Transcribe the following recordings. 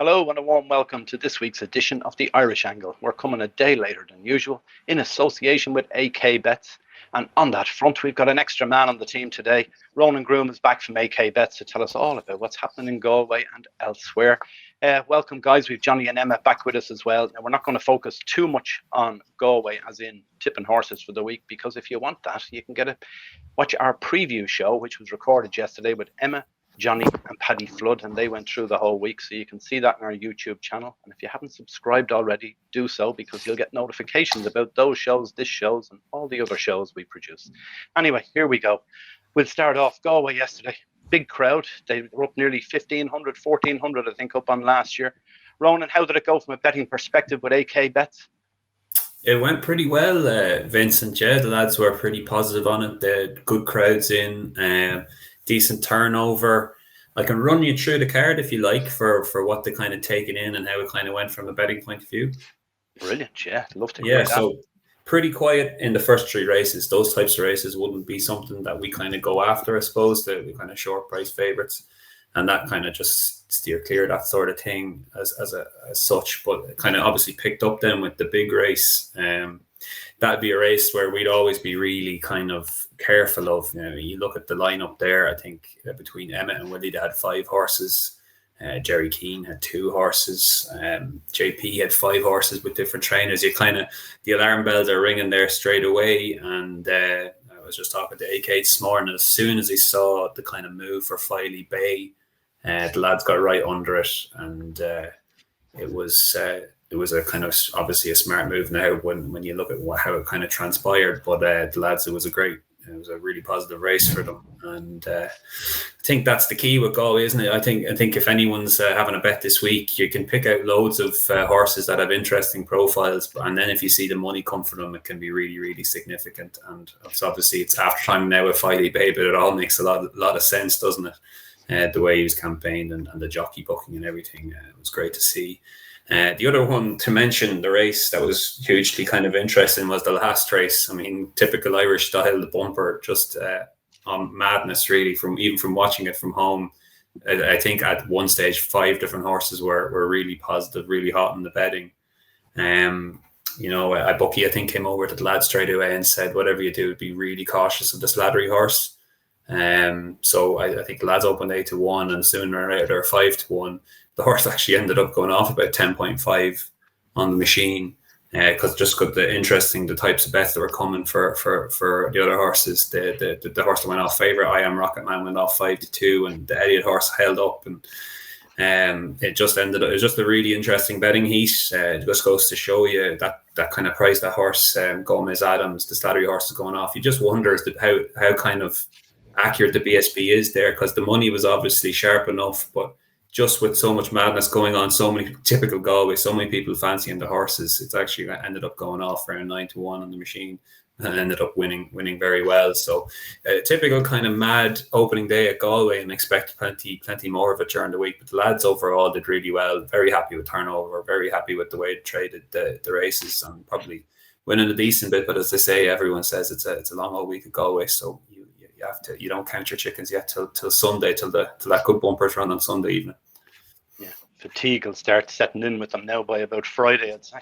Hello and a warm welcome to this week's edition of the Irish Angle. We're coming a day later than usual in association with AK Bets. And on that front, we've got an extra man on the team today. Ronan Groome is back from AK Bets to tell us all about what's happening in Galway and elsewhere. Welcome, guys. We've Johnny and Emma back with us as well. Now, we're not going to focus too much on Galway, as in tipping horses for the week, because if you want that, you can watch our preview show, which was recorded yesterday with Emma, Johnny and Paddy Flood, and they went through the whole week, so you can see that on our YouTube channel. And if you haven't subscribed already, do so, because you'll get notifications about those shows, this shows, and all the other shows we produce. Anyway, here we go. We'll start off Galway yesterday. Big crowd. They were up nearly 1,500, 1,400, I think, up on last year. Ronan, how did it go from a betting perspective with AK Bets? It went pretty well, Vincent. Yeah, the lads were pretty positive on it. They had good crowds in, decent turnover. I can run you through the card if you like for what they kind of taken in and how it kind of went from a betting point of view. Brilliant, yeah. I'd love to hear that. So pretty quiet in the first three races. Those types of races wouldn't be something that we kind of go after, I suppose, the kind of short price favourites. And that kind of just steer clear that sort of thing as such. But it kind of obviously picked up then with the big race. That'd be a race where we'd always be really kind of careful of. You look at the lineup there. I think between Emmett and Willie, they had 5 horses. Jerry Keane had 2 horses. JP had 5 horses with different trainers. The alarm bells are ringing there straight away. And I was just talking to AK this morning. As soon as he saw the kind of move for Filey Bay, the lads got right under it, and it was a kind of obviously a smart move now when you look at how it kind of transpired. But the lads, it was a really positive race for them, and I think that's the key with Galway, isn't it? I think if anyone's having a bet this week, you can pick out loads of horses that have interesting profiles, and then if you see the money come from them, it can be really, really significant. And obviously it's after time now with Filey Bay, but it all makes a lot of sense, doesn't it? The way he was campaigned and the jockey booking and everything, it was great to see. The other one to mention, the race that was hugely kind of interesting, was the last race. I mean, typical Irish style, the bumper, just on madness really, from watching it from home. I think at one stage 5 different horses were really positive, really hot in the betting. A bookie, I think, came over to the lads straight away and said, whatever you do, be really cautious of the Slattery horse. So I think the lads opened 8-1, and soon they're 5-1. The horse actually ended up going off about 10.5 on the machine, because the types of bets that were coming for the other horses. The horse that went off favourite, I Am Rocket Man, went off 5-2, and the Elliott horse held up, and it was just a really interesting betting heat. It just goes to show you that kind of price that horse, Gomez Adams, the Slattery horse, is going off. You just wonder how kind of accurate the BSB is there, because the money was obviously sharp enough, but just with so much madness going on, so many typical Galway, so many people fancying the horses, it's actually ended up going off around 9-1 on the machine, and ended up winning very well. So typical kind of mad opening day at Galway, and expect plenty more of it during the week. But the lads overall did really well. Very happy with turnover, very happy with the way they traded the races, and probably winning a decent bit. But as they say, everyone says it's a long old week at Galway, so you don't count your chickens yet till Sunday, till that good bumpers run on Sunday evening. Yeah, fatigue will start setting in with them now by about Friday, I'd say.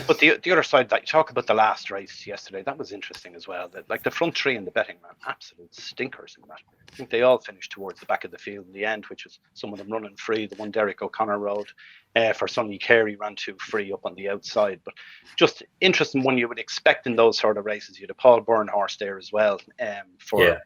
But the other side, that you talk about the last race yesterday, that was interesting as well. That the front 3 in the betting, man, absolute stinkers in that. I think they all finished towards the back of the field in the end, which was some of them running free. The one Derek O'Connor rode for Sonny Carey ran 2 free up on the outside. But just interesting one you would expect in those sort of races. You had a Paul Byrne horse there as well for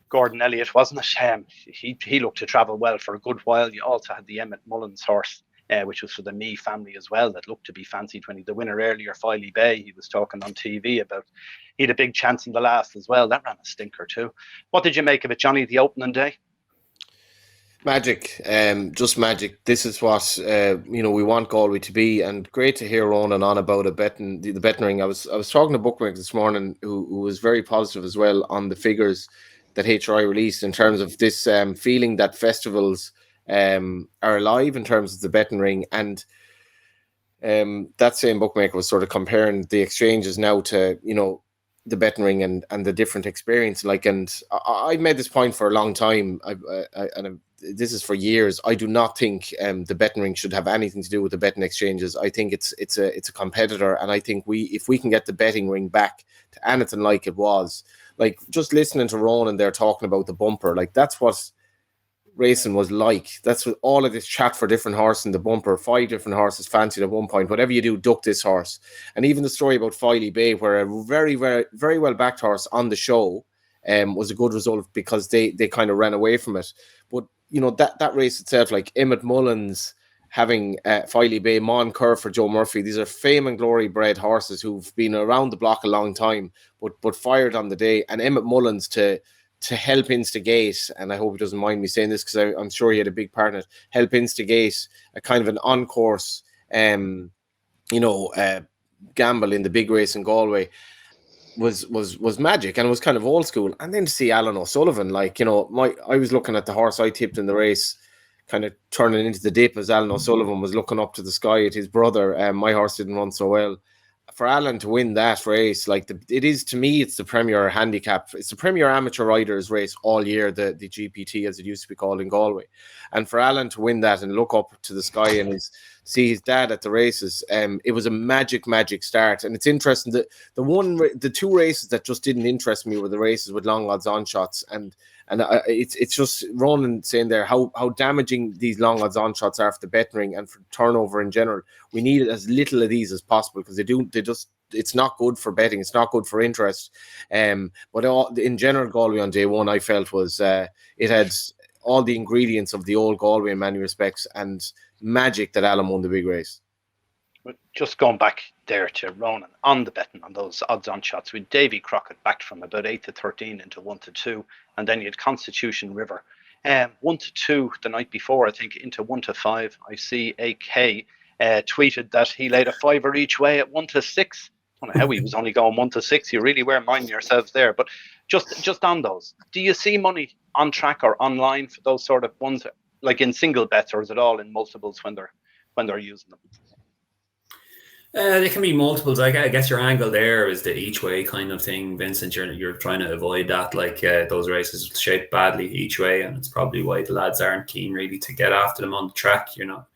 Gordon Elliott, wasn't it? He looked to travel well for a good while. You also had the Emmett Mullins horse, which was for the Mee family as well, that looked to be fancied when the winner earlier, Filey Bay, he was talking on TV about. He had a big chance in the last as well. That ran a stinker too. What did you make of it, Johnny, the opening day? Magic, just magic. This is what we want Galway to be, and great to hear Ronan on about the betting ring. I was talking to bookmaker this morning who was very positive as well on the figures that HRI released in terms of this feeling that festivals are alive in terms of the betting ring, and that same bookmaker was sort of comparing the exchanges now to the betting ring and the different experience. And I made this point for a long time, and this is for years. I do not think the betting ring should have anything to do with the betting exchanges. I think it's a competitor, and I think if we can get the betting ring back to anything like it was, like just listening to Ronan there talking about the bumper, like that's what racing was like. That's what all of this chat for different horses in the bumper, 5 different horses fancied at one point. Whatever you do, duck this horse. And even the story about Filey Bay, where a very, very, very well backed horse on the show was a good result because they kind of ran away from it. But you know, that race itself, like Emmett Mullins having Filey Bay, Mon Kerr for Joe Murphy, these are fame and glory bred horses who've been around the block a long time, but fired on the day. And Emmett Mullins to help instigate, and I hope he doesn't mind me saying this because I'm sure he had a big part in it, help instigate a kind of an on-course, gamble in the big race in Galway was magic, and it was kind of old school. And then to see Alan O'Sullivan, like, you know, I was looking at the horse I tipped in the race, kind of turning into the dip as Alan O'Sullivan was looking up to the sky at his brother. My horse didn't run so well. For Alan to win that race, like it is, to me, it's the premier handicap. It's the premier amateur riders race all year, the GPT as it used to be called in Galway. And for Alan to win that and look up to the sky and see his dad at the races, it was a magic start. And it's interesting that the two races that just didn't interest me were the races with long odds on shots. And it's just Ronan saying there how damaging these long odds on shots are for the betting ring and for turnover in general. We need as little of these as possible because it's not good for betting. It's not good for interest. But in general, Galway on day one, I felt was it had all the ingredients of the old Galway in many respects, and magic that Alan won the big race. Just going back there to Ronan on the betting on those odds on shots, with Davy Crockett backed from about 8 to 13 into 1 to 2, and then you had Constitution River 1 to 2 the night before, I think, into 1 to 5. I see AK tweeted that he laid a fiver each way at 1 to 6. I don't know how he was only going 1 to 6. You really were minding yourselves there. But just on those, do you see money on track or online for those sort of ones, like in single bets, or is it all in multiples when they're using them? They can be multiples. I guess your angle there is the each way kind of thing, Vincent. You're trying to avoid that. Like those races shaped badly each way, and it's probably why the lads aren't keen really to get after them on the track. You're not,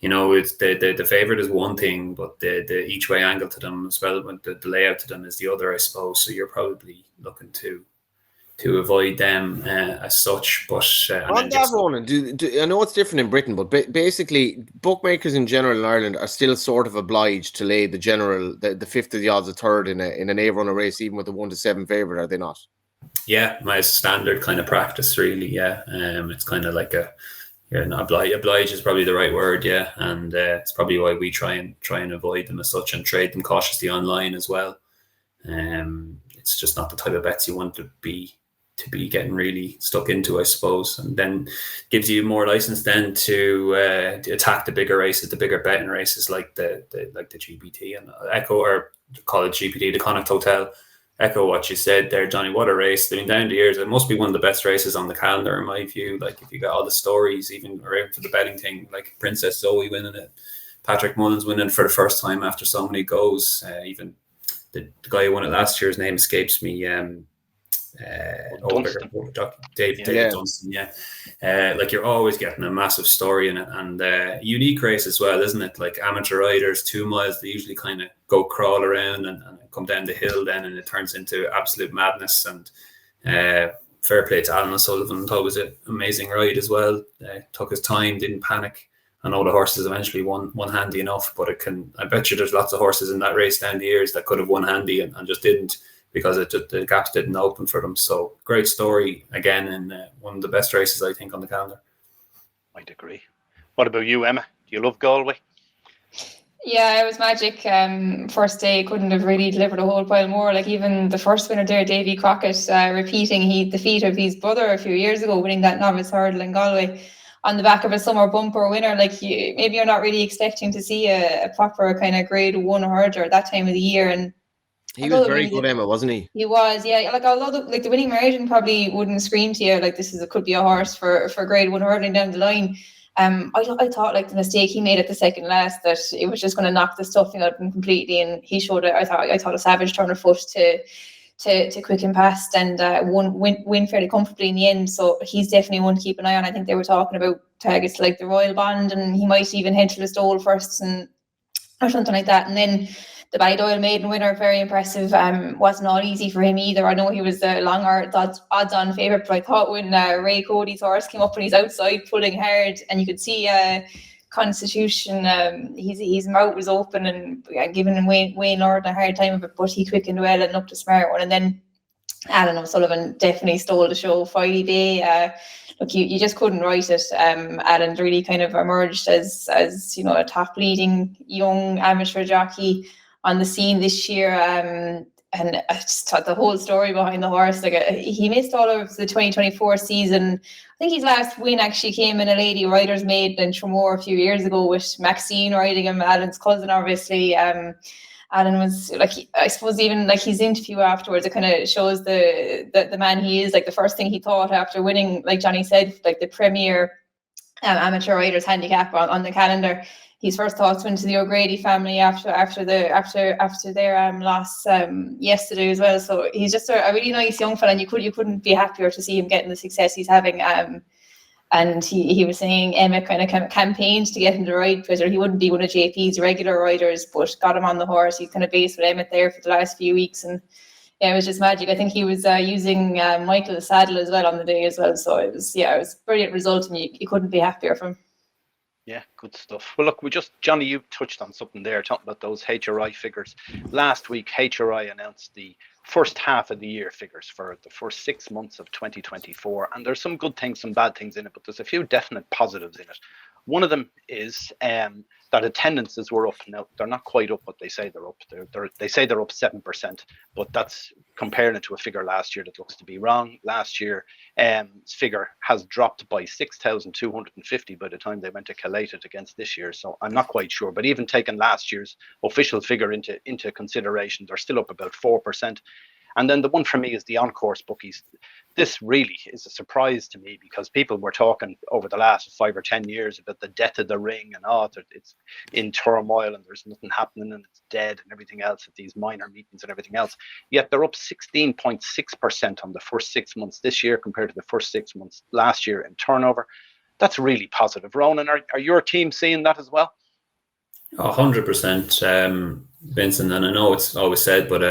you know, it's the favorite is one thing, but the each way angle to them as well, the layout to them is the other, I suppose. So you're probably looking to avoid them as such. But on that, Ronan, I know it's different in Britain, but basically bookmakers in general in Ireland are still sort of obliged to lay the fifth of the odds, a third in an A-runner race, even with a 1 to 7 favourite, are they not? Yeah, my standard kind of practice, really. Yeah, it's kind of like oblige is probably the right word. Yeah, and it's probably why we try and avoid them as such and trade them cautiously online as well. It's just not the type of bets you want to be getting really stuck into, I suppose, and then gives you more license then to attack the bigger races, the bigger betting races like the GPT and echo, or call it GPT, the Connacht Hotel. Echo what you said there, Johnny. What a race! I mean, down the years, it must be one of the best races on the calendar in my view. Like if you got all the stories, even around for the betting thing, like Princess Zoe winning it, Patrick Mullins winning for the first time after so many goes. Even the guy who won it last year, his name escapes me. David Dunstan, yeah. Like you're always getting a massive story in it, and unique race as well, isn't it? Like amateur riders, 2 miles, they usually kind of go crawl around and come down the hill then, and it turns into absolute madness. And fair play to Alan O'Sullivan. Thought it was an amazing ride as well. Took his time, didn't panic. I know the horses eventually won handy enough, but I bet you there's lots of horses in that race down the years that could have won handy and just didn't, because the gaps didn't open for them. So great story again, and one of the best races I think on the calendar. I'd agree. What about you, Emma? Do you love Galway? Yeah, it was magic. First day couldn't have really delivered a whole pile more. Like even the first winner there, Davy Crockett, repeating the feat of his brother a few years ago, winning that novice hurdle in Galway on the back of a summer bumper winner. Like maybe you're not really expecting to see a proper kind of grade 1 hurdler at that time of the year, and he was very good, Emma, wasn't he? He was, yeah. Like although the winning margin probably wouldn't scream to you like could be a horse for grade 1 hurdling down the line. I thought like the mistake he made at the second last, that it was just going to knock the stuffing out of him completely, and he showed it. I thought a savage turn of foot to quicken past and win fairly comfortably in the end. So he's definitely one to keep an eye on. I think they were talking about targets like the Royal Bond, and he might even head to the Stole first or something like that. And then the Ballydoyle maiden winner, very impressive. Wasn't all easy for him either. I know he was the long odds-on favourite, but I thought when Ray Cody's horse came up and he's outside pulling hard, and you could see Constitution, his mouth was open and giving Wayne Lord a hard time of it, but he quickened well and looked a smart one. And then Alan O'Sullivan definitely stole the show. Friday Bay, look, you just couldn't write it. Alan really kind of emerged as a top leading young amateur jockey on the scene this year. And I just thought the whole story behind the horse, like he missed all of the 2024 season. I think his last win actually came in a Lady Riders Maiden in Tramore a few years ago with Maxine riding him, Alan's cousin, obviously. Alan was like, I suppose even like his interview afterwards, it kind of shows the man he is. Like the first thing he thought after winning, like Johnny said, like the premier amateur riders handicap on the calendar, his first thoughts went to the O'Grady family after their loss yesterday as well. So he's just a really nice young fella, and you couldn't be happier to see him getting the success he's having. And he was saying Emma kind of campaigned to get him to ride Twitter. He wouldn't be one of JP's regular riders, but got him on the horse. He's kind of based with Emmett there for the last few weeks, and yeah, it was just magic. I think he was using Michael's saddle as well on the day as well. So it was a brilliant result, and you couldn't be happier for him. Yeah, good stuff. Well, look, Johnny, you touched on something there, talking about those HRI figures. Last week, HRI announced the first half of the year figures for the first 6 months of 2024. And there's some good things, some bad things in it, but there's a few definite positives in it. One of them is that attendances were up. Now, they're not quite up what they say they're up. They say they're up 7%, but that's comparing it to a figure last year that looks to be wrong. Last year, figure has dropped by 6,250 by the time they went to collate it against this year. So I'm not quite sure. But even taking last year's official figure into consideration, they're still up about 4%. And then the one for me is the on-course bookies. This really is a surprise to me because people were talking over the last 5 or 10 years about the death of the ring and it's in turmoil and there's nothing happening and it's dead and everything else at these minor meetings and everything else. Yet they're up 16.6% on the first 6 months this year compared to the first 6 months last year in turnover. That's really positive. Ronan, are your team seeing that as well? 100%, Vincent, and I know it's always said, but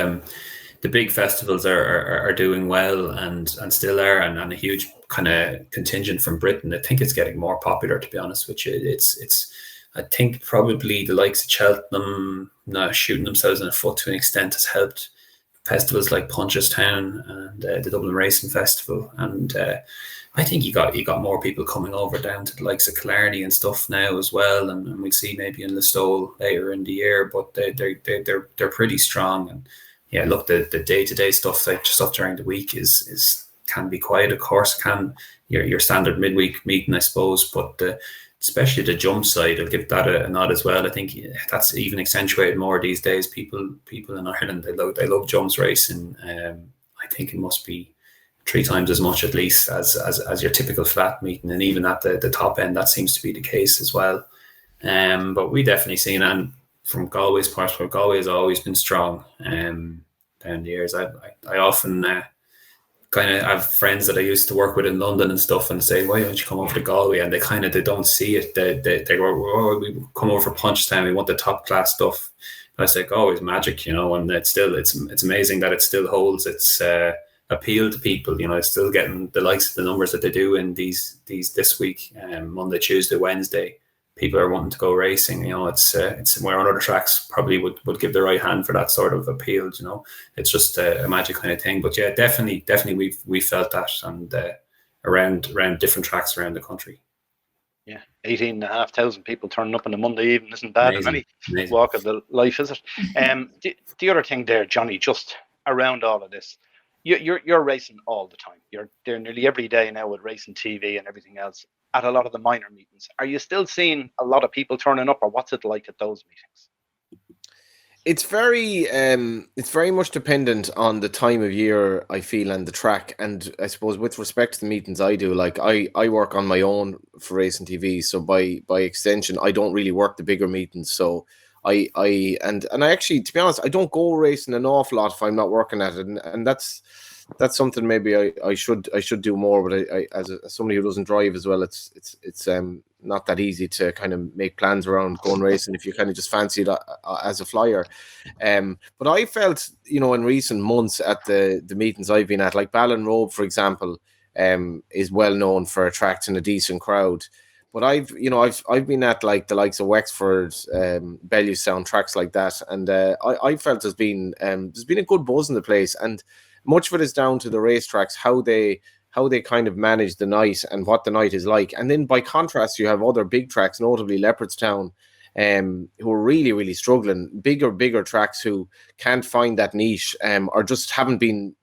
the big festivals are doing well and still are, and a huge kind of contingent from Britain. I think it's getting more popular, to be honest with you. It's I think probably the likes of Cheltenham now shooting themselves in the foot to an extent has helped festivals like Punchestown and the Dublin Racing Festival. And I think you got more people coming over down to the likes of Killarney and stuff now as well, and we'll see maybe in Listowel later in the year. But they're pretty strong. And yeah, look, the day-to-day stuff, like stuff during the week can be quiet, of course, your standard midweek meeting, I suppose, but especially the jump side, I'll give that a nod as well. I think that's even accentuated more these days. People in Ireland, they love jumps racing. I think it must be 3 times as much at least as your typical flat meeting, and even at the top end, that seems to be the case as well. But we definitely seen, and from Galway's part, where Galway has always been strong down the years. I often kind of have friends that I used to work with in London and stuff, and say, "Why don't you come over to Galway?" And they don't see it. They go, "Oh, we come over for Punchestown. We want the top class stuff." And I say, "Galway's magic, and it's amazing that it still holds its appeal to people. It's still getting the likes of the numbers that they do in these this week, Monday, Tuesday, Wednesday. People are wanting to go racing. It's where on other tracks probably would give the right hand for that sort of appeal. It's just a magic kind of thing. But yeah, definitely we felt that, and around different tracks around the country. Yeah, 18,500 people turning up on a Monday evening isn't bad in any walk of the life, is it? The other thing there, Johnny, just around all of this, you're racing all the time. You're there nearly every day now with racing TV and everything else. At a lot of the minor meetings, are you still seeing a lot of people turning up, or what's it like at those meetings? It's very much dependent on the time of year, I feel, and the track. And I suppose with respect to the meetings I do, like I work on my own for racing TV, so by extension I don't really work the bigger meetings, so I actually, to be honest, I don't go racing an awful lot if I'm not working at it, and that's something maybe I should do more. But I as somebody who doesn't drive as well, it's not that easy to kind of make plans around going racing if you kind of just fancy it as a flyer. But I felt, in recent months at the meetings I've been at, like Ballydoyle, for example, is well known for attracting a decent crowd. But I've been at like the likes of Wexford, Bellewstown, tracks like that, and I felt there's been a good buzz in the place, and much of it is down to the racetracks, how they kind of manage the night and what the night is like. And then by contrast, you have other big tracks, notably Leopardstown, who are really, really struggling. Bigger tracks who can't find that niche, or just haven't been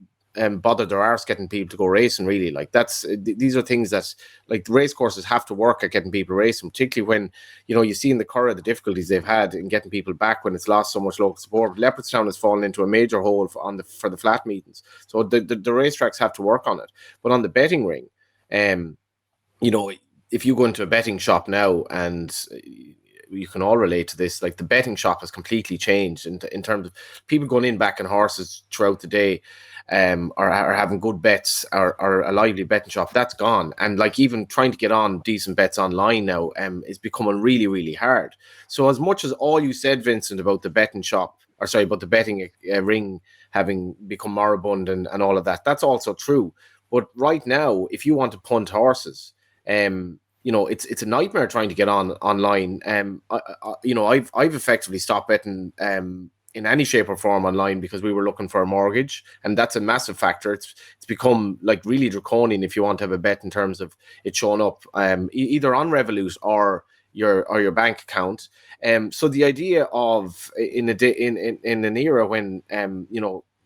bothered their arse getting people to go racing, really. Like these are things that, like, the race courses have to work at getting people racing, particularly when you see in the Curragh the difficulties they've had in getting people back when it's lost so much local support. Leopardstown has fallen into a major hole for the flat meetings, so the racetracks have to work on it. But on the betting ring, if you go into a betting shop now, and you can all relate to this, like, the betting shop has completely changed in terms of people going in backing horses throughout the day, or having good bets, or a lively betting shop. That's gone. And like, even trying to get on decent bets online now is becoming really, really hard. So as much as all you said, Vincent, about the betting shop, or sorry, about the betting ring having become moribund and all of that, that's also true. But right now, if you want to punt horses, it's a nightmare trying to get online. I've effectively stopped betting in any shape or form online because we were looking for a mortgage, and that's a massive factor. It's become like really draconian if you want to have a bet in terms of it showing up either on Revolut or your bank account. So the idea of in an era when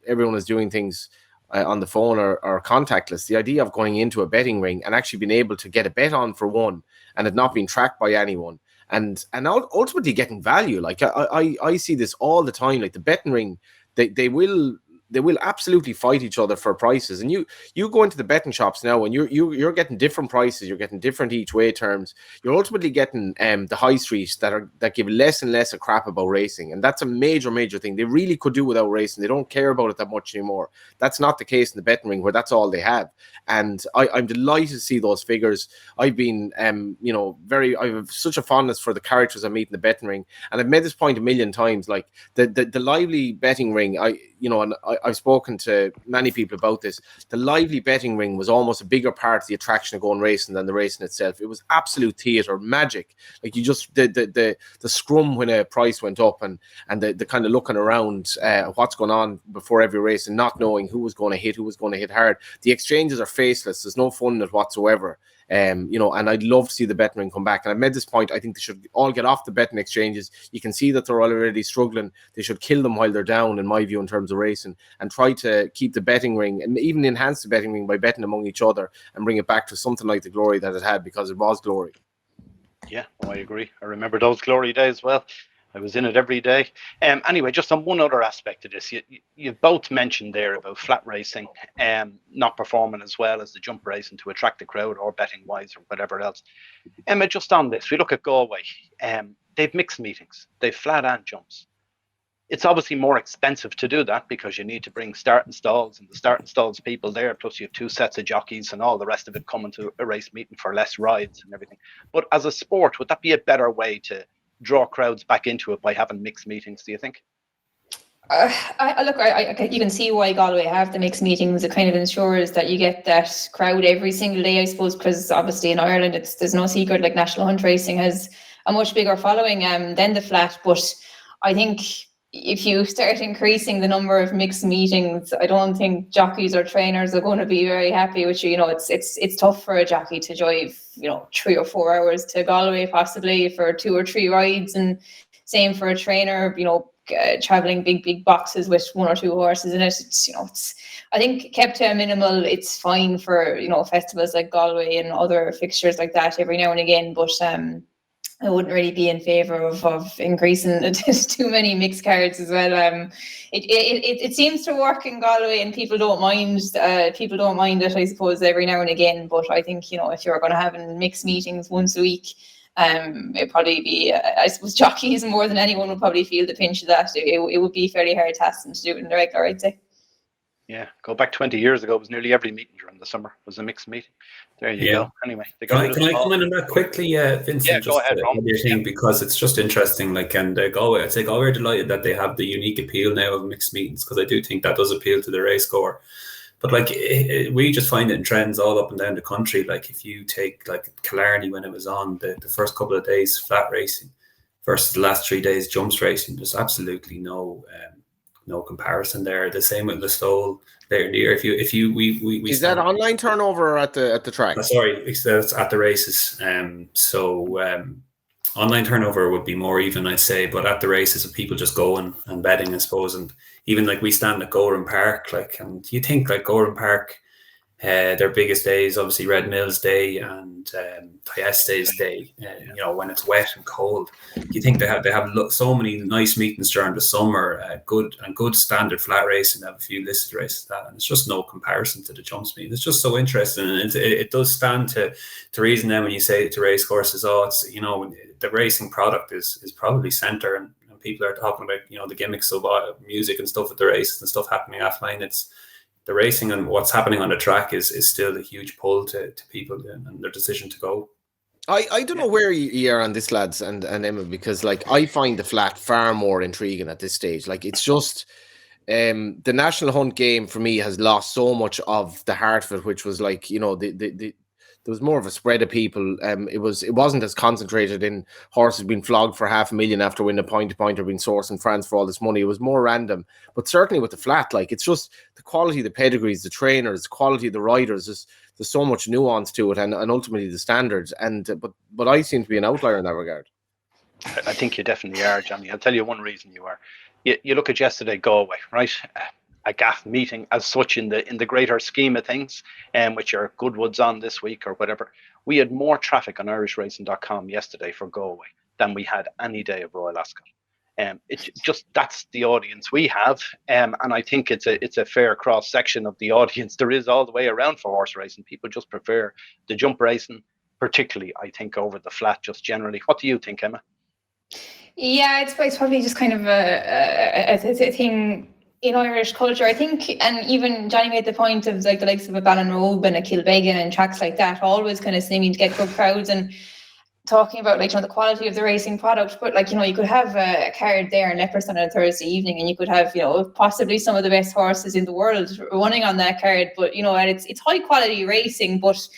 everyone is doing things on the phone or contactless, the idea of going into a betting ring and actually being able to get a bet on, for one, and it not being tracked by anyone, and ultimately getting value. Like, I see this all the time. Like, the betting ring, they will absolutely fight each other for prices. And you go into the betting shops now, and you're getting different prices. You're getting different each way terms. You're ultimately getting the high streets that give less and less a crap about racing, and that's a major thing. They really could do without racing. They don't care about it that much anymore. That's not the case in the betting ring, where that's all they have. And I'm delighted to see those figures. I've been I have such a fondness for the characters I meet in the betting ring, and I've made this point a million times. Like, the lively betting ring, I've spoken to many people about this. The lively betting ring was almost a bigger part of the attraction of going racing than the racing itself. It was absolute theatre, magic. Like, you just the scrum when a price went up, and the kind of looking around what's going on before every race, and not knowing who was going to hit hard. The exchanges are faceless. There's no fun in it whatsoever. And I'd love to see the betting ring come back. And I've made this point. I think they should all get off the betting exchanges. You can see that they're already struggling. They should kill them while they're down, in my view, in terms of racing, and try to keep the betting ring, and even enhance the betting ring by betting among each other, and bring it back to something like the glory that it had, because it was glory. Yeah, I agree. I remember those glory days well. I was in it every day. Anyway, just on one other aspect of this, you both mentioned there about flat racing not performing as well as the jump racing to attract the crowd, or betting wise, or whatever else. Just on this, we look at Galway. They've mixed meetings. They've flat and jumps. It's obviously more expensive to do that, because you need to bring starting stalls, and the starting stalls people there, plus you have 2 sets of jockeys and all the rest of it coming to a race meeting for less rides and everything. But as a sport, would that be a better way to draw crowds back into it, by having mixed meetings, do you think? You can see why Galway have the mixed meetings. It kind of ensures that you get that crowd every single day, I suppose, because obviously in Ireland, there's no secret, like, national hunt racing has a much bigger following than the flat. But I think if you start increasing the number of mixed meetings, I don't think jockeys or trainers are going to be very happy with you. It's tough for a jockey to drive 3 or 4 hours to Galway, possibly for 2 or 3 rides, and same for a trainer, traveling big boxes with 1 or 2 horses in it. It's I think, kept to a minimal, it's fine for festivals like Galway and other fixtures like that every now and again, but I wouldn't really be in favour of increasing too many mixed cards as well. It seems to work in Galway, and people don't mind it, I suppose, every now and again. But I think if you're going to have mixed meetings once a week, it'd probably be, I suppose, jockeys more than anyone would probably feel the pinch of that. It would be fairly hard tasking to do it in the regular, I'd say. Yeah, go back 20 years ago, it was nearly every meeting during the summer was a mixed meeting. There you go. Anyway, they got can I come in on that quickly, Vincent? Yeah, go ahead, Ron. Because it's just interesting. Like, and Galway, I'd say Galway are delighted that they have the unique appeal now of mixed meetings, because I do think that does appeal to the race goer. But like, we just find it in trends all up and down the country. Like, if you take like Killarney when it was on, the first couple of days flat racing versus the last 3 days jumps racing, there's absolutely no comparison there. The same with Listowel. There, we is that online turnover or at the track? Sorry, it's at the races. Online turnover would be more even, I'd say, but at the races of people just going and betting, I suppose. And even like we stand at Goran Park, like, and you think like Goran Park, their biggest days, obviously Red Mills Day and Thyeste's Day, when it's wet and cold. You think they have so many nice meetings during the summer, good standard flat racing, have a few listed races, and it's just no comparison to the jumps meet. It's just so interesting, and it does stand to reason then when you say to race courses, it's the racing product is probably centre, and people are talking about the gimmicks of music and stuff at the races and stuff happening offline. It's the racing and what's happening on the track is still a huge pull to people and their decision to go. I don't know where you are on this, lads and Emma, because like I find the flat far more intriguing at this stage. Like, it's just the national hunt game for me has lost so much of the heart of it, which was like, there was more of a spread of people. It wasn't as concentrated in horses being flogged for $500,000 after winning a point-to-point or being sourced in France for all this money. It was more random. But certainly with the flat, like, it's just the quality of the pedigrees, the trainers, the quality of the riders. There's so much nuance to it, and ultimately the standards. But I seem to be an outlier in that regard. I think you definitely are, Johnny. I'll tell you one reason you are. You look at yesterday, Galway, right? A gaff meeting as such in the greater scheme of things, which your Goodwood's on this week or whatever. We had more traffic on irishracing.com yesterday for Galway than we had any day of Royal Ascot. It's just, that's the audience we have, and I think it's a fair cross section of the audience there is all the way around for horse racing. People just prefer the jump racing, particularly I think, over the flat just generally. What do you think, Emma? Yeah, it's probably just kind of a thing in Irish culture, I think, and even Johnny made the point of like the likes of a Ballinrobe and a Kilbeggan and tracks like that, always kind of seeming to get good crowds and talking about like the quality of the racing product. But like you could have a card there in Leopardstown on a Thursday evening, and you could have possibly some of the best horses in the world running on that card. But and it's high quality racing, but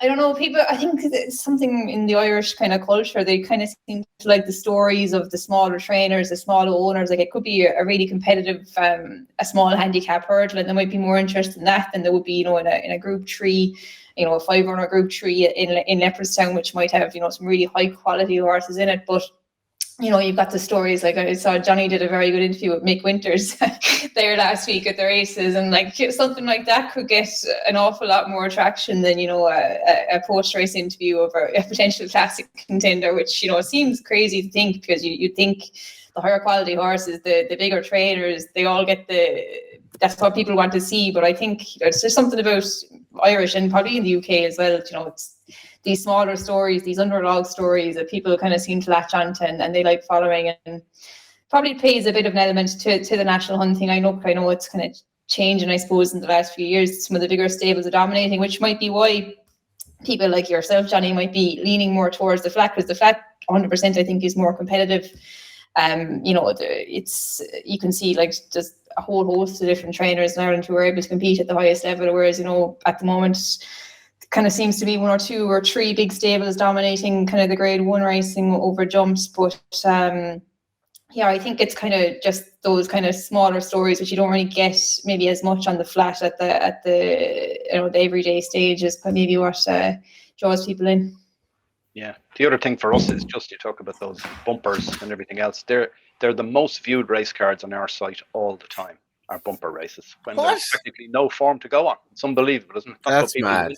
I don't know, people, I think it's something in the Irish kind of culture. They kind of seem to like the stories of the smaller trainers, the smaller owners. Like, it could be a really competitive, a small handicap hurdle, and there might be more interest in that than there would be, in a Group 3, a 5-runner Group 3 in Leopardstown, which might have, some really high quality horses in it. But you've got the stories, like I saw Johnny did a very good interview with Mick Winters there last week at the races, and like something like that could get an awful lot more traction than a post-race interview of a potential classic contender, which seems crazy to think, because you think the higher quality horses, the bigger trainers, they all get that's what people want to see. But I think there's something about Irish, and probably in the UK as well, it's these smaller stories, these underdog stories that people kind of seem to latch onto, and they like following, and probably plays a bit of an element to the national hunting. I know it's kind of changing, I suppose, in the last few years. Some of the bigger stables are dominating, which might be why people like yourself, Johnny, might be leaning more towards the flat, because the flat 100% I think is more competitive. You can see like just a whole host of different trainers in Ireland who are able to compete at the highest level, whereas at the moment kind of seems to be 1 or 2 or 3 big stables dominating kind of the Grade 1 racing over jumps. But I think it's kind of just those kind of smaller stories which you don't really get maybe as much on the flat at the everyday stage, is maybe what draws people in. Yeah, the other thing for us is just, you talk about those bumpers and everything else. They're the most viewed race cards on our site all the time, our bumper races, when there's practically no form to go on. It's unbelievable, isn't it? That's mad.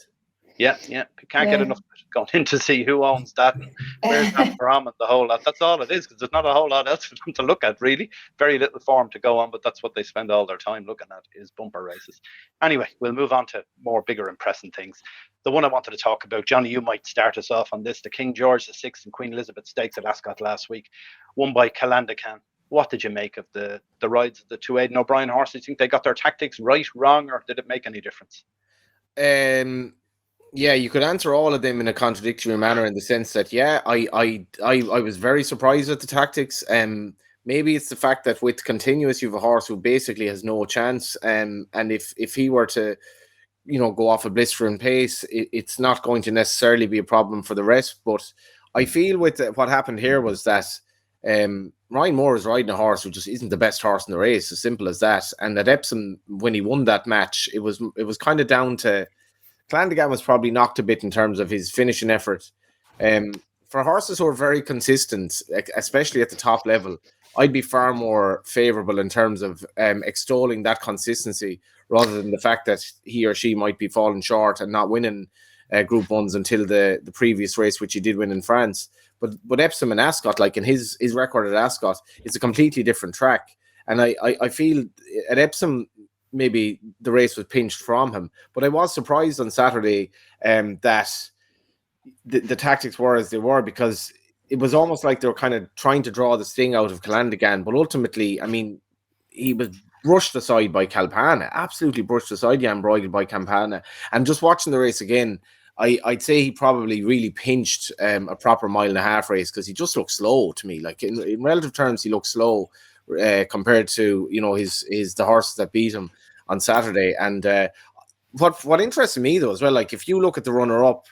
Yeah. You can't get Yeah. enough of it. Going in to see who owns that and where's that from and the whole lot. That's all it is, because there's not a whole lot else for them to look at, really. Very little form to go on, but that's what they spend all their time looking at, is bumper races. Anyway, we'll move on to more bigger and pressing things. The one I wanted to talk about, Johnny, you might start us off on this. The King George VI and Queen Elizabeth Stakes at Ascot last week, won by Calandacan. What did you make of the rides of the two Aidan O'Brien horses? Do you think they got their tactics right, wrong, or did it make any difference? Yeah, you could answer all of them in a contradictory manner, in the sense that, yeah, I was very surprised at the tactics. Maybe it's the fact that with Continuous you have a horse who basically has no chance, and if he were to, go off a blistering pace, it's not going to necessarily be a problem for the rest. But I feel with what happened here was that Ryan Moore is riding a horse who just isn't the best horse in the race, as simple as that. And at Epsom, when he won that match, it was kind of down to Clandagan was probably knocked a bit in terms of his finishing effort. For horses who are very consistent, especially at the top level, I'd be far more favourable in terms of extolling that consistency, rather than the fact that he or she might be falling short and not winning Group 1s until the previous race, which he did win in France. But Epsom and Ascot, like in his record at Ascot, it's a completely different track. And I feel at Epsom, maybe the race was pinched from him. But I was surprised on Saturday that the tactics were as they were, because it was almost like they were kind of trying to draw the sting out of Calandagan. But ultimately, I mean, he was brushed aside by Calpana, absolutely brushed aside, Jan Bruegel, by Campana. And just watching the race again, I'd say he probably really pinched a proper 1.5 mile race, because he just looked slow to me. Like in relative terms, he looked slow compared to the horses that beat him on Saturday. And what interests me though as well, like if you look at the runner up,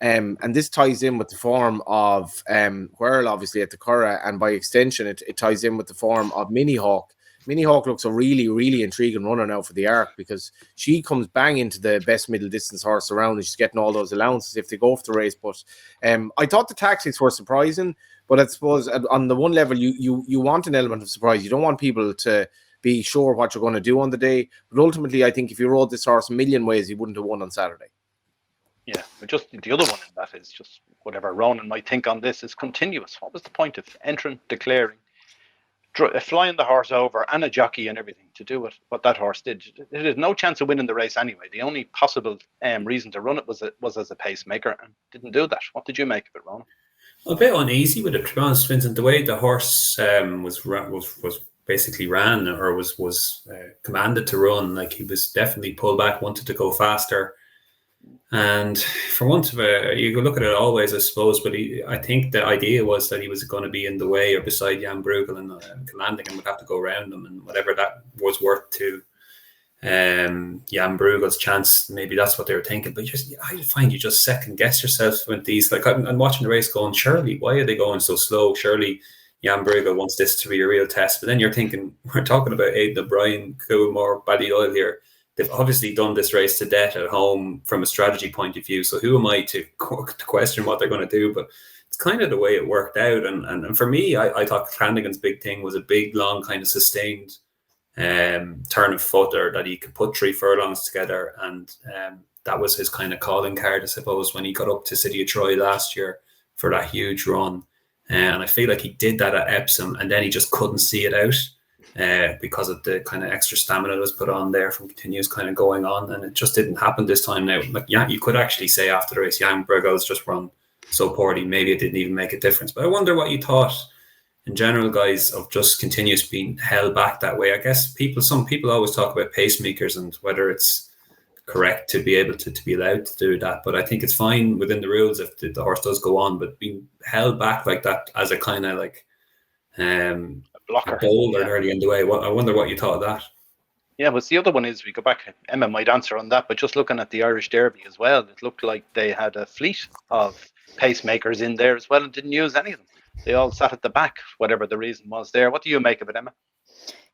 and this ties in with the form of Whirl, obviously, at the Curragh, and by extension it ties in with the form of Minnie Hawk. Minnie Hawk looks a really, really intriguing runner now for the Arc, because she comes bang into the best middle distance horse around, and she's getting all those allowances if they go for the race. But I thought the tactics were surprising, but I suppose on the one level you want an element of surprise. You don't want people to be sure what you're going to do on the day. But ultimately, I think if you rode this horse a million ways, he wouldn't have won on Saturday. Yeah, but just the other one in that is just whatever Ronan might think on this is Continuous. What was the point of entering, declaring, flying the horse over, and a jockey and everything to do what that horse did? It had no chance of winning the race anyway. The only possible reason to run it was as a pacemaker, and didn't do that. What did you make of it, Ronan? A bit uneasy with it, to be honest, Vincent. The way the horse was basically ran, or was commanded to run, like he was definitely pulled back, wanted to go faster. And for want of you could look at it always, I suppose, but I think the idea was that he was going to be in the way or beside Jan Bruegel, and Calandagan would have to go around him, and whatever that was worth to Jan Bruegel's chance, maybe that's what they were thinking. But I find you just second guess yourself with these. Like I'm watching the race going, surely, why are they going so slow? Surely Jan Bruegel wants this to be a real test. But then you're thinking, we're talking about Aidan O'Brien, Coolmore, Ballydoyle here. They've obviously done this race to death at home from a strategy point of view. So who am I to question what they're going to do? But it's kind of the way it worked out. And for me, I thought Calandagan's big thing was a big, long, kind of sustained turn of foot, or that he could put 3 furlongs together. And that was his kind of calling card, I suppose, when he got up to City of Troy last year for that huge run. And I feel like he did that at Epsom, and then he just couldn't see it out. Because of the kind of extra stamina that was put on there from Continuous kind of going on, and it just didn't happen this time. Now, like, yeah, you could actually say after the race, Jan Bruegel's just run so poorly, maybe it didn't even make a difference. But I wonder what you thought in general, guys, of just Continuous being held back that way. I guess some people always talk about pacemakers and whether it's correct to be able to be allowed to do that, but I think it's fine within the rules if the horse does go on, but being held back like that as a kind of like blocker, boulder early in the way. I wonder what you thought of that. Yeah, but the other one is, we go back, Emma might answer on that, but just looking at the Irish Derby as well, it looked like they had a fleet of pacemakers in there as well and didn't use any of them. They all sat at the back, whatever the reason was there. What do you make of it, Emma?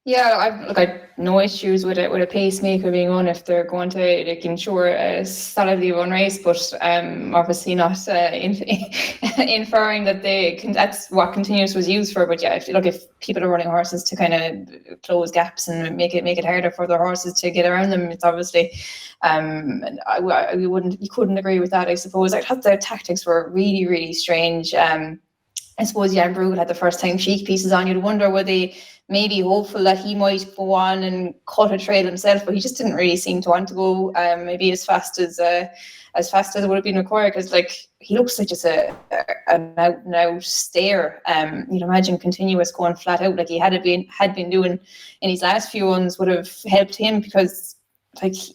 Yeah, I've no issues with it, with a pacemaker being on if they're going to ensure a solidly run race, but obviously not inferring that that's what continuous was used for. But yeah, if people are running horses to kind of close gaps and make it harder for their horses to get around them, it's obviously you couldn't agree with that. I suppose I thought the tactics were really, really strange. I suppose Jan Bruegel had the first time cheek pieces on. You'd wonder, were they maybe hopeful that he might go on and cut a trail himself, but he just didn't really seem to want to go maybe as fast as it would have been required, because he looks like just an out and out stayer. You'd imagine continuous going flat out like he had been doing in his last few ones would have helped him, because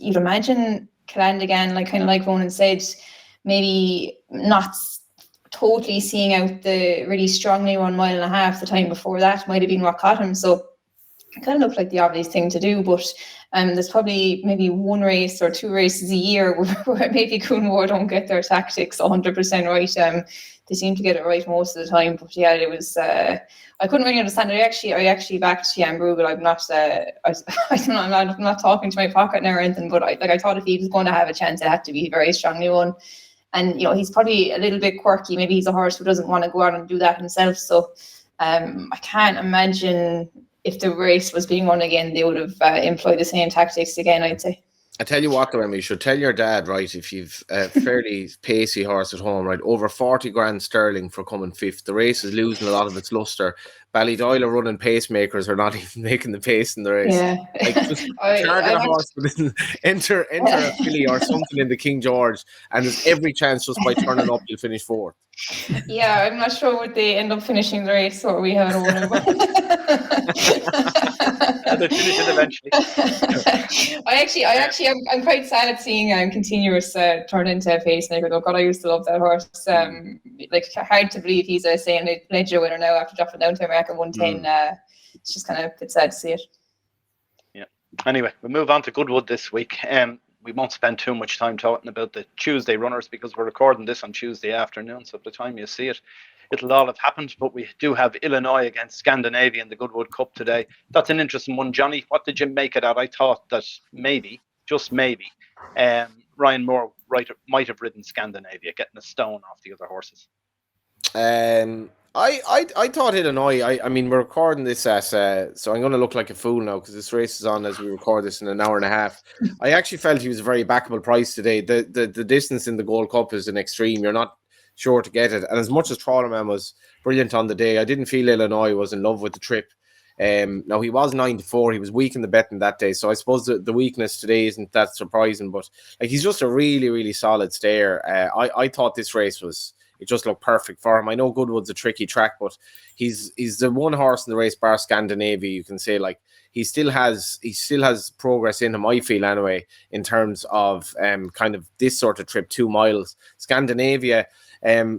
you'd imagine Calandigan, kind of like Ronan said, maybe not totally seeing out the really strongly run mile and a half the time before that might have been what caught him. So it kind of looked like the obvious thing to do, but there's probably maybe one race or two races a year where maybe Coonmore don't get their tactics 100% right. They seem to get it right most of the time, but yeah, it was I couldn't really understand it. I actually backed Jan Bruegel. I'm not talking to my pocket now or anything, but I thought if he was going to have a chance, it had to be very strongly won. And, he's probably a little bit quirky. Maybe he's a horse who doesn't want to go out and do that himself. So I can't imagine if the race was being run again, they would have employed the same tactics again, I'd say. I tell you what, though, Emma, you should tell your dad, right, if you've a fairly pacey horse at home, right, over 40 grand sterling for coming fifth. The race is losing a lot of its luster. Ballydoyle are running pacemakers are not even making the pace in the race. Yeah. Just target a horse, enter a filly or something in the King George, and there's every chance just by turning up you'll finish fourth. Yeah, I'm not sure would they end up finishing the race or we have one. They finish it eventually. I'm quite sad at seeing continuous turn into a pacemaker. Though, God, I used to love that horse. Hard to believe he's a St. Ledger winner now after dropping down to America 110. It's just kind of a bit sad to see it. Yeah. Anyway, we'll move on to Goodwood this week. We won't spend too much time talking about the Tuesday runners because we're recording this on Tuesday afternoon. So by the time you see it, it'll all have happened. But we do have Illinois against Scandinavia in the Goodwood Cup today. That's an interesting one, Johnny. What did you make of that? I thought that maybe, just maybe, Ryan Moore might have ridden Scandinavia, getting a stone off the other horses. I thought Illinois. I mean, we're recording this at so I'm going to look like a fool now because this race is on as we record this in an hour and a half. I actually felt he was a very backable price today. The distance in the Gold Cup is an extreme. You're not sure to get it, and as much as Trawlerman was brilliant on the day, I didn't feel Illinois was in love with the trip. Now he was 9-4. He was weak in the betting that day, so I suppose the weakness today isn't that surprising. But he's just a really, really solid stayer. I thought this race was. It just looked perfect for him. I know Goodwood's a tricky track, but he's the one horse in the race bar Scandinavia. You can say he still has progress in him. I feel anyway in terms of kind of this sort of trip, 2 miles. Scandinavia,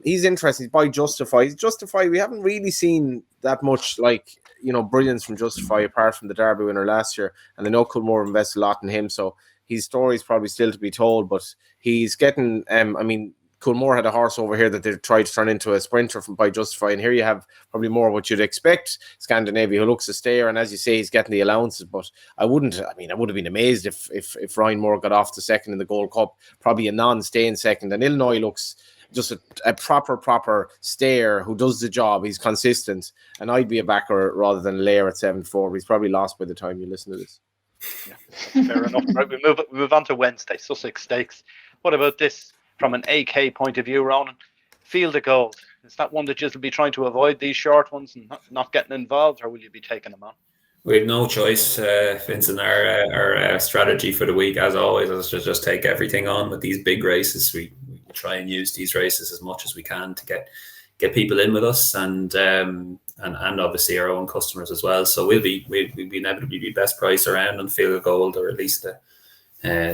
he's interesting. He's by Justify. Justify. We haven't really seen that much brilliance from Justify apart from the Derby winner last year, and I know Coolmore invested a lot in him, so his story is probably still to be told. But he's getting. Coolmore had a horse over here that they tried to turn into a sprinter by Justify, and here you have probably more what you'd expect. Scandinavia, who looks a stayer, and as you say, he's getting the allowances. But I would have been amazed if Ryan Moore got off the second in the Gold Cup, probably a non-staying second. And Illinois looks just a proper stayer who does the job. He's consistent, and I'd be a backer rather than a layer at 7-4. He's probably lost by the time you listen to this. Yeah, fair enough. Right, we move on to Wednesday, Sussex Stakes. What about this? From an AK point of view, Ronan, Field of Gold. Is that one that you'll be trying to avoid these short ones and not getting involved, or will you be taking them on? We have no choice, Vincent. Our strategy for the week, as always, is to just take everything on with these big races. We try and use these races as much as we can to get people in with us and obviously our own customers as well. So we'll be inevitably be best price around on Field of Gold, or at least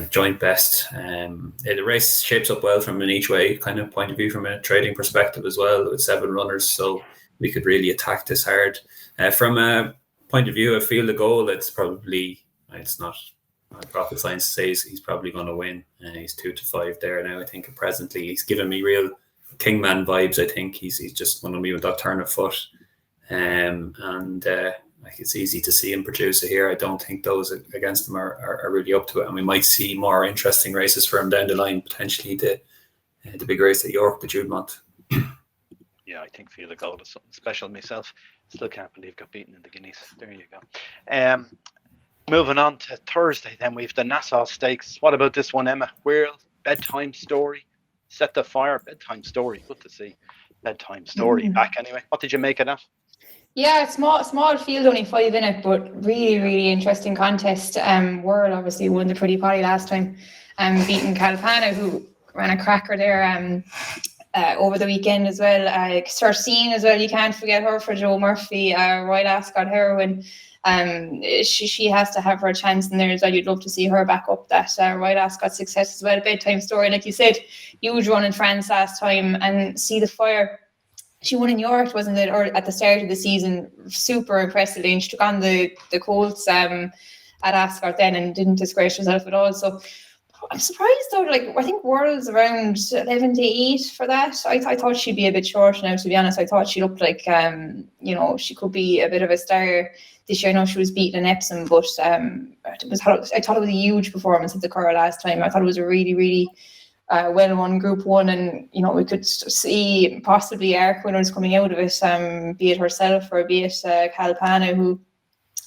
joint best. The race shapes up well from an each way kind of point of view, from a trading perspective as well, with 7 runners, so we could really attack this hard. From a point of view of Field of Gold, it's not rocket science says he's probably going to win. He's 2-5 there now. I think presently he's giving me real Kingman vibes. I think he's just going to be with that turn of foot, and I Like, it's easy to see him produce it here. I don't think those against him are really up to it, and we might see more interesting races for him down the line. Potentially the big race at York, the Judemont. Yeah, I think Field of Gold is something special myself. Still can't believe got beaten in the Guineas. There you go. Moving on to Thursday, then we've the Nassau Stakes. What about this one, Emma? Whirl, bedtime story, set the fire, bedtime story. Good to see bedtime story back anyway. What did you make of that? Yeah, small field, only 5 in it, but really interesting contest. Whirl obviously won the Pretty Potty last time, beating Calpana, who ran a cracker there over the weekend as well. Cersine as well, you can't forget her for Joe Murphy. Royal Ascot heroine. She has to have her chance in there as well. You'd love to see her back up that Royal Ascot success as well. Bedtime story, like you said, huge run in France last time, and see the fire. She won in York, wasn't it, or at the start of the season? Super impressively, and she took on the Colts at Ascot then and didn't disgrace herself at all. So I'm surprised though. Like, I think Whirl's around 11 to 8 for that. I thought she'd be a bit short now, to be honest. I thought she looked like she could be a bit of a star this year. I know she was beaten in Epsom, but I thought it was a huge performance at the Curragh last time. I thought it was a really well won Group 1, and we could see possibly ARC winners coming out of it, be it herself or be it Calpana, who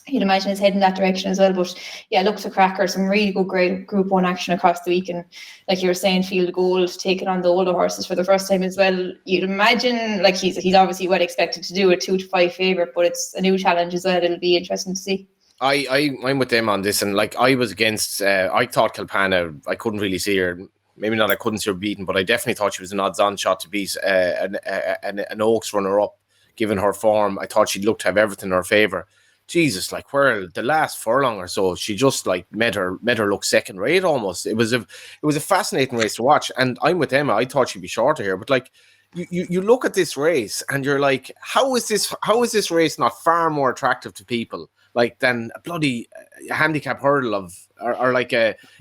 you'd imagine is heading that direction as well. But yeah, look to cracker, some really good great Group 1 action across the week, and like you were saying, Field of Gold taking on the older horses for the first time as well. You'd imagine, like, he's obviously well expected to do a 2 to 5 favourite, but it's a new challenge as well. It'll be interesting to see. I'm with them on this, and like I was against I thought Calpana, I couldn't really see her. Maybe not I couldn't see her beaten, but I definitely thought she was an odds-on shot to beat an Oaks runner-up, given her form. I thought she'd look to have everything in her favour. Jesus, like, where the last furlong or so, she just like made her look second rate almost. It was a fascinating race to watch, and I'm with Emma. I thought she'd be shorter here, but like you look at this race and you're like, how is this race not far more attractive to people like than a bloody handicap hurdle or like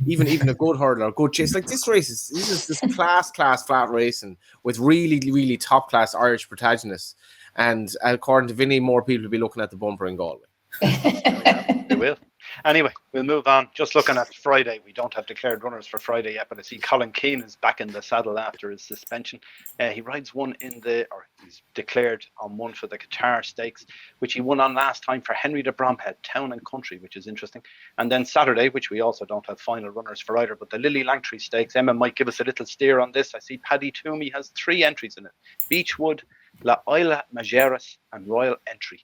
even a good hurdle or a good chase? Like, this race is this class flat racing with really top class Irish protagonists, and according to Vinny, more people will be looking at the bumper in Galway. They will. Anyway, we'll move on. Just looking at Friday, we don't have declared runners for Friday yet, but I see Colin Keane is back in the saddle after his suspension. He rides one he's declared on one for the Qatar Stakes, which he won on last time for Henry de Bromhead, Town and Country, which is interesting. And then Saturday, which we also don't have final runners for either, but the Lily Langtry Stakes. Emma might give us a little steer on this. I see Paddy Toomey has 3 entries in it: Beechwood, La Isla Majeras, and Royal Entry.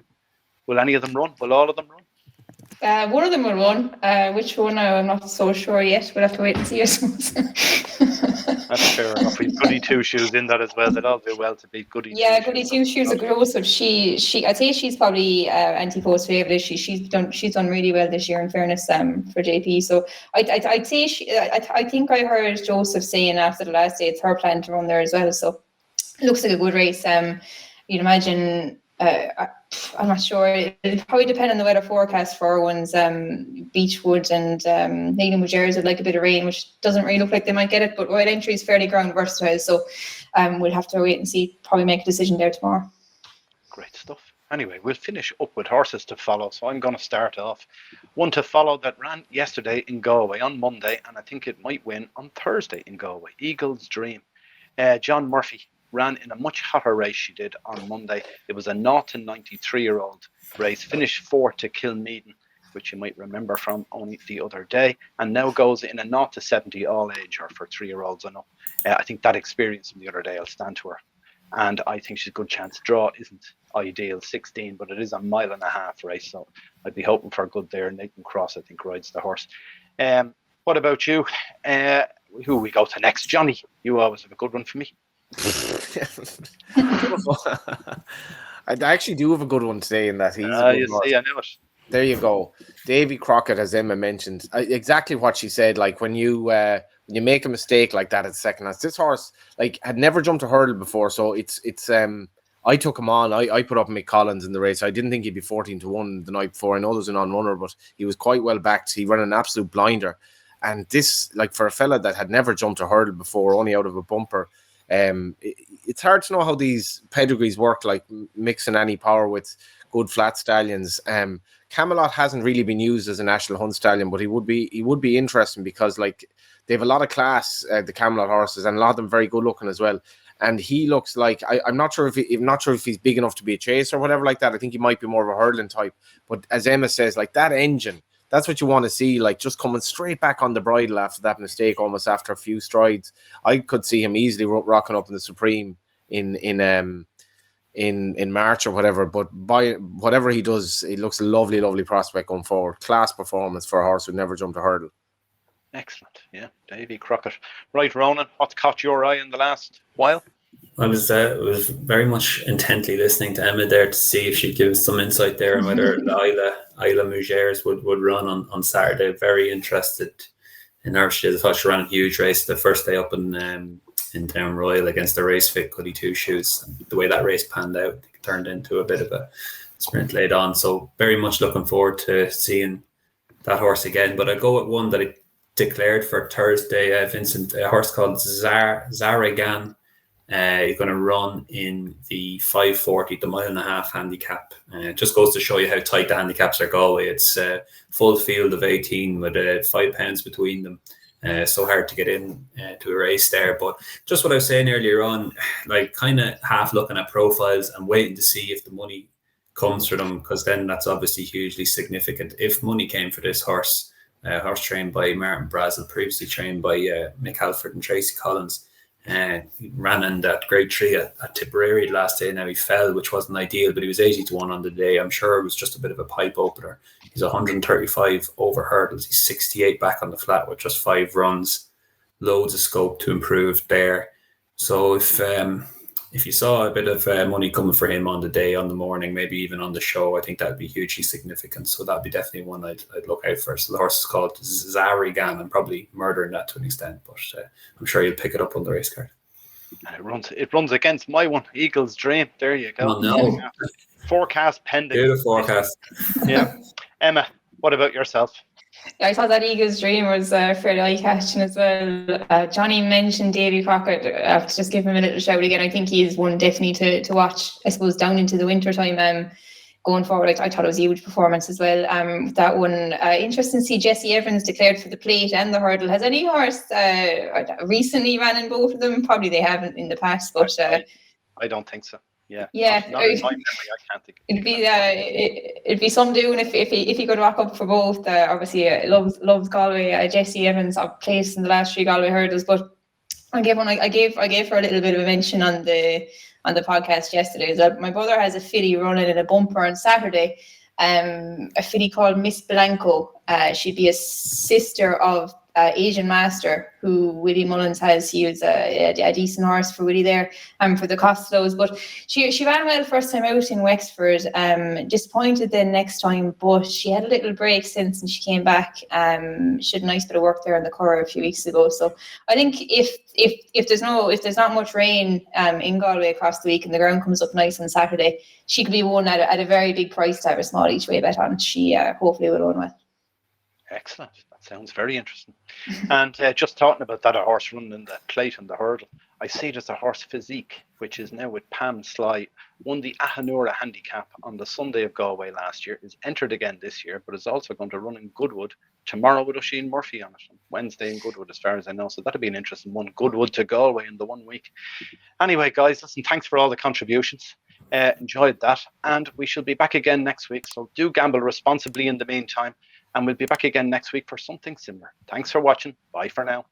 Will any of them run? Will all of them run? One of them will run. Which one? I'm not so sure yet. We'll have to wait and see, I suppose. That's fair enough. We've Goody Two Shoes in that as well. They'd all do well to beat Goody. Yeah, Goody Two Shoes are close. But I'd say she's probably anti-post favourite. She's done really well this year, in fairness, for JP. So I'd say I think I heard Joseph saying after the last day it's her plan to run there as well. So it looks like a good race. You'd imagine. I'm not sure. It'll probably depend on the weather forecast for ones. Beechwood and Needham Mujers would like a bit of rain, which doesn't really look like they might get it. But Royal Entry is fairly ground versatile, so we'll have to wait and see. Probably make a decision there tomorrow. Great stuff. Anyway, we'll finish up with horses to follow. So I'm going to start off. One to follow that ran yesterday in Galway on Monday, and I think it might win on Thursday in Galway. Eagle's Dream. John Murphy ran in a much hotter race she did on Monday. It was a 0 to 93-year-old race, finished 4th to Kilmeaden, which you might remember from only the other day, and now goes in a 0 to 70 all age, or for 3-year-olds and up. I think that experience from the other day will stand to her, and I think she's a good chance. Draw isn't ideal, 16, but it is a 1.5 mile race, so I'd be hoping for good there. Nathan Cross, I think, rides the horse. What about you? Who we go to next? Johnny, you always have a good one for me. I actually do have a good one today in that he's you see, I knew it. There you go. Davy Crockett, as Emma mentioned, exactly what she said. Like, when you make a mistake like that at second hands, this horse like had never jumped a hurdle before, so it's I took him on. I put up Mick Collins in the race. I didn't think he'd be 14 to 1 the night before. I know there's an on-runner, but he was quite well backed. He ran an absolute blinder, and this, like, for a fella that had never jumped a hurdle before, only out of a bumper. It's hard to know how these pedigrees work, like mixing any power with good flat stallions. Camelot hasn't really been used as a national hunt stallion, but he would be interesting because like they have a lot of class, the Camelot horses, and a lot of them very good looking as well. And he looks like I'm not sure if he's big enough to be a chase or whatever like that. I think he might be more of a hurdling type. But as Emma says, like that engine, that's what you want to see. Like just coming straight back on the bridle after that mistake, almost after a few strides. I could see him easily rocking up in the Supreme in March or whatever. But by whatever he does, he looks a lovely prospect going forward. Class performance for a horse who never jumped a hurdle. Excellent. Yeah, Davy Crockett. Right, Ronan, what's caught your eye in the last while? I was very much intently listening to Emma there to see if she'd give some insight there and whether the Isla Mugers would run on Saturday. Very interested in her. I thought she ran a huge race the first day up in Down Royal against the race fit Goody Two Shoes. And the way that race panned out, it turned into a bit of a sprint late on. So very much looking forward to seeing that horse again. But I go with one that I declared for Thursday, Vincent, a horse called Zaragan. He's going to run in the 5:40, the 1.5 mile handicap. It just goes to show you how tight the handicaps are Galway. It's a full field of 18 with 5 pounds between them. So hard to get in to a race there. But just what I was saying earlier on, like kind of half looking at profiles and waiting to see if the money comes for them, because then that's obviously hugely significant. If money came for this horse, horse trained by Martin Brazel, previously trained by Mick Halford and Tracy Collins. He ran in that grade 3 at Tipperary last day. Now he fell, which wasn't ideal, but he was 80-1 on the day. I'm sure it was just a bit of a pipe opener. He's 135 over hurdles. He's 68 back on the flat with just 5 runs. Loads of scope to improve there. So if you saw a bit of money coming for him on the day, on the morning, maybe even on the show, I think that would be hugely significant. So that'd be definitely one I'd look out for. So the horse is called Zarigan. I'm probably murdering that to an extent, but I'm sure you'll pick it up on the race card. And it runs against my one, Eagle's Dream. There you go. Oh, no. Forecast pending. Beautiful forecast. Yeah. Emma, what about yourself? Yeah, I thought that Eagle's Dream was fairly eye-catching as well. Johnny mentioned Davy Crockett. I have to just give him a little shout again. I think he is one definitely to watch, I suppose, down into the winter time going forward. I thought it was a huge performance as well. That one, interesting to see Jesse Evans declared for the plate and the hurdle. Has any horse recently ran in both of them? Probably they haven't in the past, but I don't think so. Yeah. Not in my memory, I can't think. It'd be some doing if he could rock up for both. Obviously, loves Galway. Jesse Evans placed in the last 3 Galway hurdles, but I gave her a little bit of a mention on the podcast yesterday. That my brother has a filly running in a bumper on Saturday. A filly called Miss Blanco. She'd be a sister of Asian Master, who Willie Mullins has. He was a decent horse for Willie there, for the Costellos. But she ran well first time out in Wexford. Disappointed then next time, but she had a little break since, and she came back. She had a nice bit of work there in the Curragh a few weeks ago. So I think if there's not much rain in Galway across the week and the ground comes up nice on Saturday, she could be won at a very big price to have a small each way bet on. She hopefully will run well. Excellent. That sounds very interesting. And just talking about that, a horse running in the plate and the hurdle, I see there's a horse Physique, which is now with Pam Sly, won the Ahanura handicap on the Sunday of Galway last year, is entered again this year, but is also going to run in Goodwood tomorrow with Oisin Murphy on it, Wednesday in Goodwood as far as I know. So that'll be an interesting one, Goodwood to Galway in the 1 week. Anyway, guys, listen, thanks for all the contributions. Enjoyed that, and we shall be back again next week. So do gamble responsibly in the meantime. And we'll be back again next week for something similar. Thanks for watching. Bye for now.